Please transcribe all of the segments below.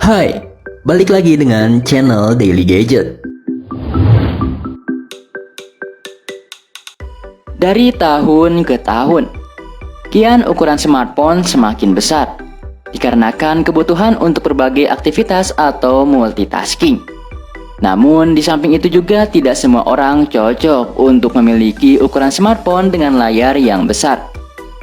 Hai, balik lagi dengan channel Daily Gadget. Dari tahun ke tahun, kian ukuran smartphone semakin besar, dikarenakan kebutuhan untuk berbagai aktivitas atau multitasking. Namun, di samping itu juga tidak semua orang cocok untuk memiliki ukuran smartphone dengan layar yang besar.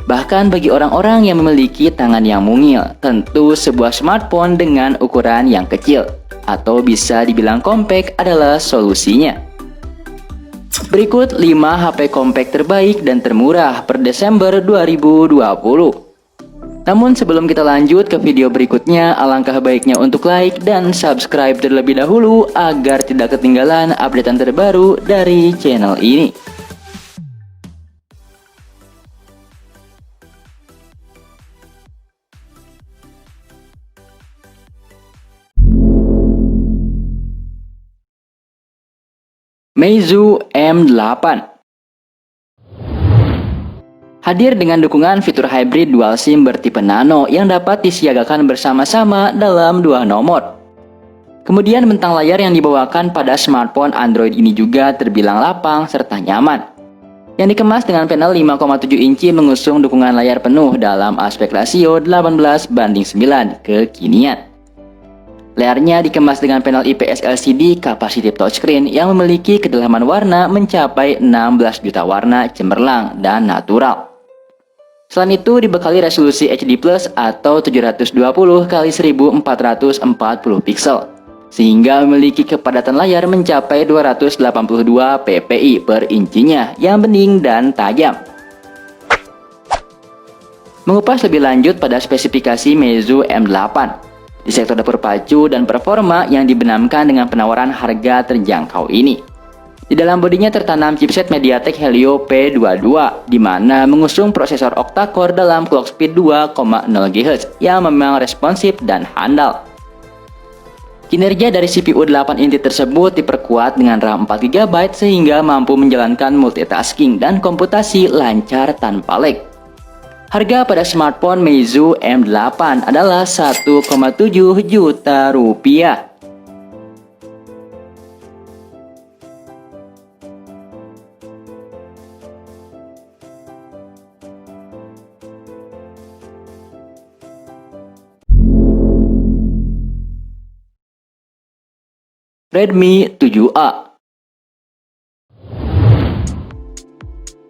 Bahkan bagi orang-orang yang memiliki tangan yang mungil, tentu sebuah smartphone dengan ukuran yang kecil atau bisa dibilang compact adalah solusinya. Berikut 5 HP compact terbaik dan termurah per Desember 2020. Namun sebelum kita lanjut ke video berikutnya, alangkah baiknya untuk like dan subscribe terlebih dahulu agar tidak ketinggalan updatean terbaru dari channel ini. Meizu M8 hadir dengan dukungan fitur hybrid dual SIM bertipe nano yang dapat disiagakan bersama-sama dalam 2 nomor. Kemudian bentang layar yang dibawakan pada smartphone Android ini juga terbilang lapang serta nyaman. Yang dikemas dengan panel 5,7 inci mengusung dukungan layar penuh dalam aspek rasio 18:9 kekinian. Layarnya dikemas dengan panel IPS LCD Capacitive Touchscreen yang memiliki kedalaman warna mencapai 16 juta warna cemerlang dan natural. Selain itu dibekali resolusi HD+ atau 720 x 1440 pixel, sehingga memiliki kepadatan layar mencapai 282 ppi per incinya yang bening dan tajam. Mengupas lebih lanjut pada spesifikasi Meizu M8, di sektor dapur pacu dan performa yang dibenamkan dengan penawaran harga terjangkau ini. Di dalam bodinya tertanam chipset MediaTek Helio P22, di mana mengusung prosesor octa-core dalam clock speed 2,0 GHz yang memang responsif dan handal. Kinerja dari CPU 8 inti tersebut diperkuat dengan RAM 4 GB sehingga mampu menjalankan multitasking dan komputasi lancar tanpa lag. Harga pada smartphone Meizu M8 adalah 1,7 juta rupiah. Redmi 7A.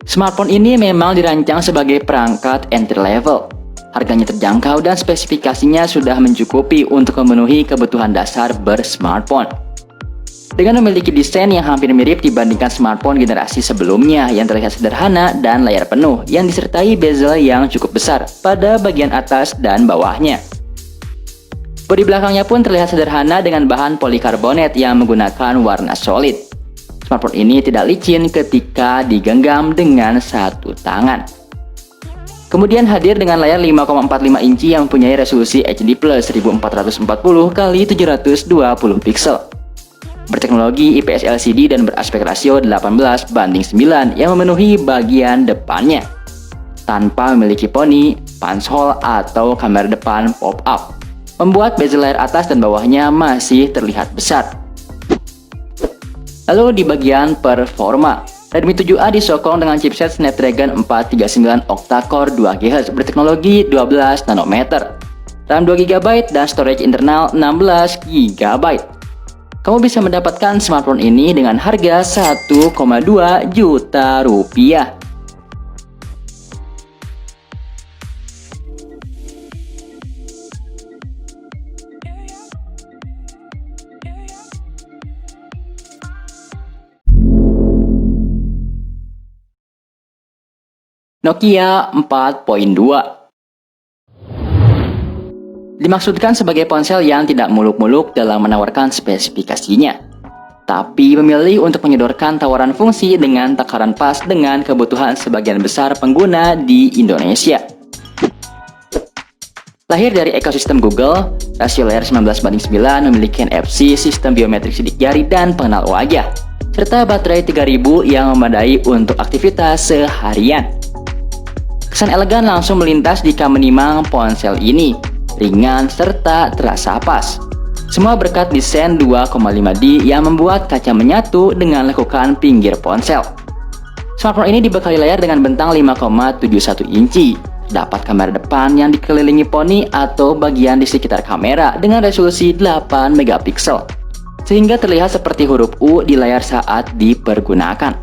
Smartphone ini memang dirancang sebagai perangkat entry level. Harganya terjangkau dan spesifikasinya sudah mencukupi untuk memenuhi kebutuhan dasar bersmartphone. Dengan memiliki desain yang hampir mirip dibandingkan smartphone generasi sebelumnya yang terlihat sederhana dan layar penuh yang disertai bezel yang cukup besar pada bagian atas dan bawahnya. Bodi belakangnya pun terlihat sederhana dengan bahan polikarbonet yang menggunakan warna solid. Smartphone ini tidak licin ketika digenggam dengan satu tangan. Kemudian hadir dengan layar 5,45 inci yang mempunyai resolusi HD+ 1440 x 720 pixel. Berteknologi IPS LCD dan beraspek rasio 18:9 yang memenuhi bagian depannya. Tanpa memiliki poni, punch hole atau kamera depan pop-up, membuat bezel layar atas dan bawahnya masih terlihat besar. Lalu di bagian performa, Redmi 7A disokong dengan chipset Snapdragon 439 octa-core 2 GHz berteknologi 12 nanometer, RAM 2 GB dan storage internal 16 GB. Kamu bisa mendapatkan smartphone ini dengan harga 1,2 juta rupiah. Nokia 4.2 dimaksudkan sebagai ponsel yang tidak muluk-muluk dalam menawarkan spesifikasinya, tapi memilih untuk menyodorkan tawaran fungsi dengan takaran pas dengan kebutuhan sebagian besar pengguna di Indonesia. Lahir dari ekosistem Google, rasio layar 19:9 memiliki NFC, sistem biometrik sidik jari dan pengenal wajah, serta baterai 3000 yang memadai untuk aktivitas seharian. Kesan elegan langsung melintas jika menimang ponsel ini, ringan serta terasa pas. Semua berkat desain 2,5D yang membuat kaca menyatu dengan lekukan pinggir ponsel. Smartphone ini dibekali layar dengan bentang 5,71 inci. Dapat kamera depan yang dikelilingi poni atau bagian di sekitar kamera dengan resolusi 8 megapiksel. Sehingga terlihat seperti huruf U di layar saat dipergunakan.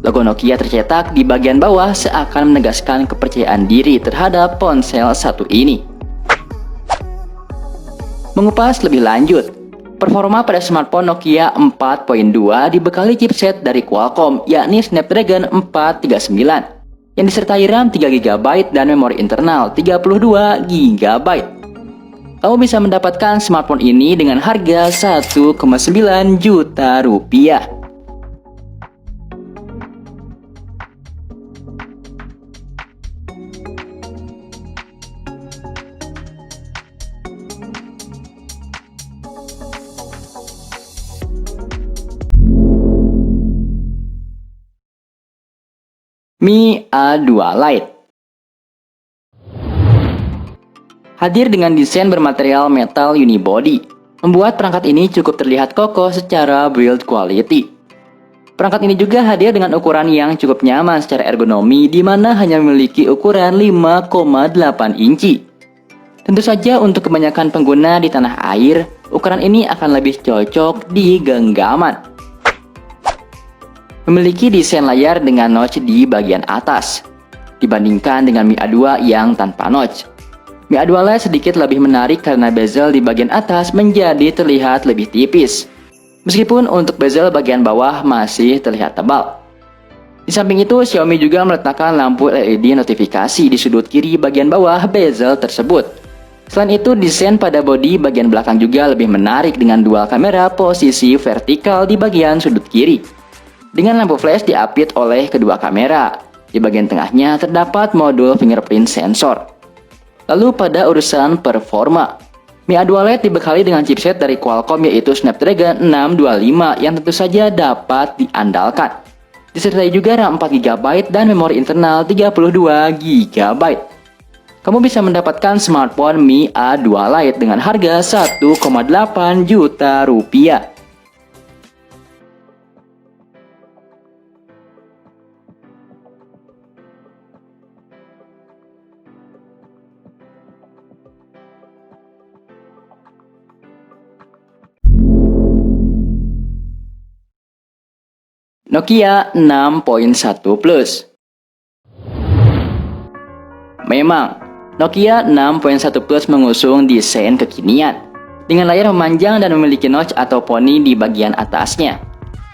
Logo Nokia tercetak di bagian bawah seakan menegaskan kepercayaan diri terhadap ponsel satu ini. Mengupas lebih lanjut, performa pada smartphone Nokia 4.2 dibekali chipset dari Qualcomm yakni Snapdragon 439 yang disertai RAM 3GB dan memori internal 32GB. Kamu bisa mendapatkan smartphone ini dengan harga 1,9 juta rupiah. Mi A2 Lite hadir dengan desain bermaterial metal unibody, membuat perangkat ini cukup terlihat kokoh secara build quality. Perangkat ini juga hadir dengan ukuran yang cukup nyaman secara ergonomi, di mana hanya memiliki ukuran 5,8 inci. Tentu saja untuk kebanyakan pengguna di tanah air, ukuran ini akan lebih cocok di genggaman. Memiliki desain layar dengan notch di bagian atas, dibandingkan dengan Mi A2 yang tanpa notch. Mi A2 Lite sedikit lebih menarik karena bezel di bagian atas menjadi terlihat lebih tipis, meskipun untuk bezel bagian bawah masih terlihat tebal. Di samping itu, Xiaomi juga meletakkan lampu LED notifikasi di sudut kiri bagian bawah bezel tersebut. Selain itu, desain pada bodi bagian belakang juga lebih menarik dengan dual kamera posisi vertikal di bagian sudut kiri. Dengan lampu flash diapit oleh kedua kamera. Di bagian tengahnya terdapat modul fingerprint sensor. Lalu pada urusan performa, Mi A2 Lite dibekali dengan chipset dari Qualcomm yaitu Snapdragon 625 yang tentu saja dapat diandalkan. Disertai juga RAM 4GB dan memori internal 32GB. Kamu bisa mendapatkan smartphone Mi A2 Lite dengan harga 1,8 juta rupiah. Nokia 6.1 Plus. Memang, Nokia 6.1 Plus mengusung desain kekinian dengan layar memanjang dan memiliki notch atau poni di bagian atasnya.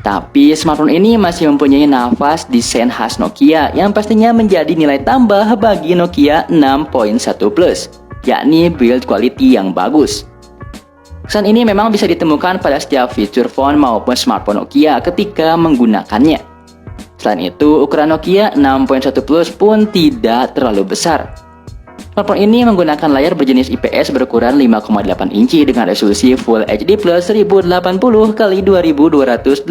Tapi smartphone ini masih mempunyai nafas desain khas Nokia yang pastinya menjadi nilai tambah bagi Nokia 6.1 Plus, yakni build quality yang bagus. Kesan ini memang bisa ditemukan pada setiap fitur phone maupun smartphone Nokia ketika menggunakannya. Selain itu, ukuran Nokia 6.1 Plus pun tidak terlalu besar. Smartphone ini menggunakan layar berjenis IPS berukuran 5,8 inci dengan resolusi Full HD Plus 1080x2280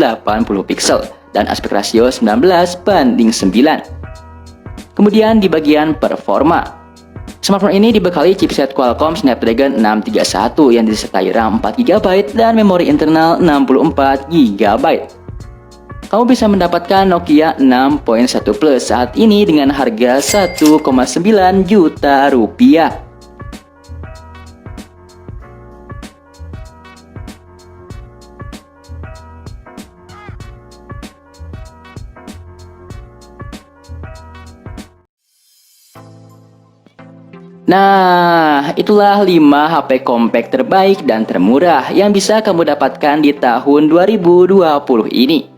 pixel dan aspek rasio 19:9. Kemudian di bagian performa, smartphone ini dibekali chipset Qualcomm Snapdragon 631 yang disertai RAM 4GB dan memori internal 64GB. Kamu bisa mendapatkan Nokia 6.1 Plus saat ini dengan harga 1,9 juta rupiah. Nah, itulah 5 HP compact terbaik dan termurah yang bisa kamu dapatkan di tahun 2020 ini.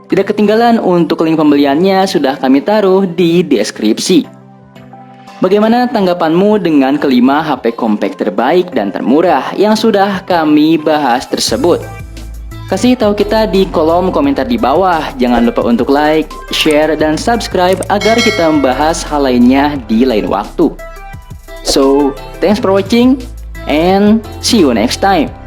Tidak ketinggalan, untuk link pembeliannya sudah kami taruh di deskripsi. Bagaimana tanggapanmu dengan kelima HP compact terbaik dan termurah yang sudah kami bahas tersebut? Kasih tahu kita di kolom komentar di bawah. Jangan lupa untuk like, share, dan subscribe agar kita membahas hal lainnya di lain waktu. So, thanks for watching and see you next time.